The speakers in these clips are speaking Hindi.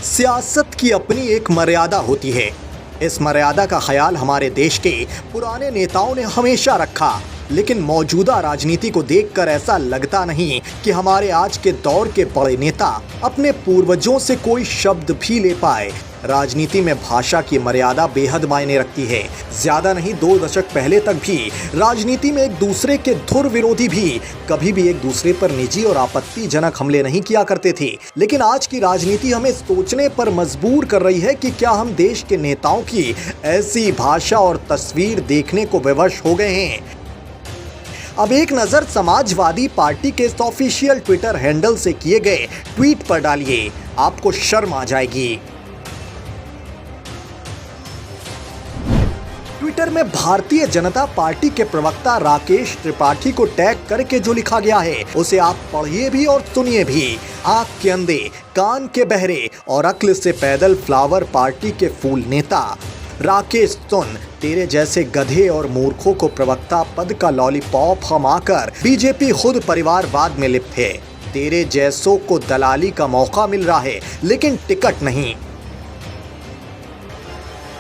सियासत की अपनी एक मर्यादा होती है। इस मर्यादा का ख्याल हमारे देश के पुराने नेताओं ने हमेशा रखा, लेकिन मौजूदा राजनीति को देखकर ऐसा लगता नहीं कि हमारे आज के दौर के बड़े नेता अपने पूर्वजों से कोई शब्द भी ले पाए। राजनीति में भाषा की मर्यादा बेहद मायने रखती है। ज्यादा नहीं 2 दशक पहले तक भी राजनीति में एक दूसरे के धुर विरोधी भी कभी भी एक दूसरे पर निजी और आपत्तिजनक हमले नहीं किया करते थे। लेकिन आज की राजनीति हमें सोचने पर मजबूर कर रही है कि क्या हम देश के नेताओं की ऐसी भाषा और तस्वीर देखने को विवश हो गए हैं। अब एक नजर समाजवादी पार्टी के इस ऑफिशियल ट्विटर हैंडल से किए गए ट्वीट पर डालिए, आपको शर्म आ जाएगी। ट्विटर में भारतीय जनता पार्टी के प्रवक्ता राकेश त्रिपाठी को टैग करके जो लिखा गया है उसे आप पढ़िए भी और सुनिए भी। आंख के अंधे, कान के बहरे और अक्ल से पैदल फ्लावर पार्टी के फूल नेता राकेश, सुन, तेरे जैसे गधे और मूर्खों को प्रवक्ता पद का लॉलीपॉप थमाकर बीजेपी खुद परिवारवाद में लिप्त है। तेरे जैसों को दलाली का मौका मिल रहा है लेकिन टिकट नहीं।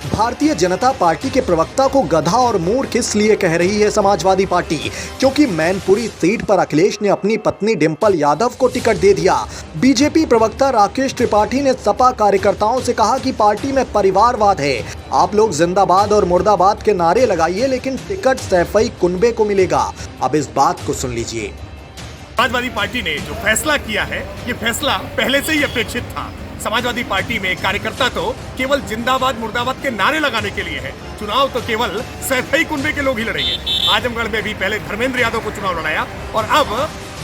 भारतीय जनता पार्टी के प्रवक्ता को गधा और मूर्ख इसलिए कह रही है समाजवादी पार्टी क्योंकि मैनपुरी सीट पर अखिलेश ने अपनी पत्नी डिंपल यादव को टिकट दे दिया। बीजेपी प्रवक्ता राकेश त्रिपाठी ने सपा कार्यकर्ताओं से कहा कि पार्टी में परिवारवाद है, आप लोग जिंदाबाद और मुर्दाबाद के नारे लगाइए लेकिन टिकट सैफई कुनबे को मिलेगा। अब इस बात को सुन लीजिए। समाजवादी पार्टी ने जो फैसला किया है, ये फैसला पहले से ही अपेक्षित था। समाजवादी पार्टी में कार्यकर्ता तो केवल जिंदाबाद मुर्दाबाद के नारे लगाने के लिए है। चुनाव तो केवल सैफई कुनबे के लोग ही लड़ेंगे। आजमगढ़ में भी पहले धर्मेंद्र यादव को चुनाव लड़ाया और अब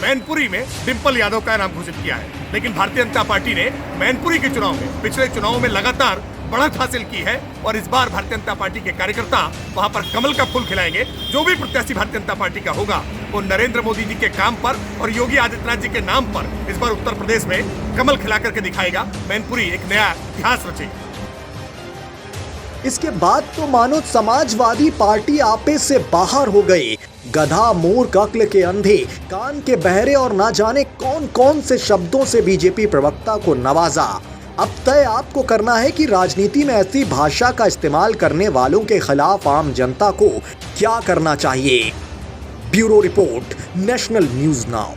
मैनपुरी में डिंपल यादव का नाम घोषित किया है। लेकिन भारतीय जनता पार्टी ने मैनपुरी के चुनाव में, पिछले चुनाव में लगातार बढ़त हासिल की है और इस बार भारतीय जनता पार्टी के कार्यकर्ता वहां पर कमल का फूल खिलाएंगे। जो भी प्रत्याशी भारतीय जनता पार्टी का होगा वो नरेंद्र मोदी जी के काम पर और योगी आदित्यनाथ जी के नाम पर इस बार उत्तर प्रदेश में कमल खिला करके दिखाएगा। मैनपुरी एक नया इतिहास रचेगी। इसके बाद तो मानो समाजवादी पार्टी आपे से बाहर हो गई। गधा, मूर्ख, अक्ल के अंधे, कान के बहरे और ना जाने कौन कौन से शब्दों से बीजेपी प्रवक्ता को नवाजा। अब तय आपको करना है कि राजनीति में ऐसी भाषा का इस्तेमाल करने वालों के खिलाफ आम जनता को क्या करना चाहिए। Bureau report, national news now.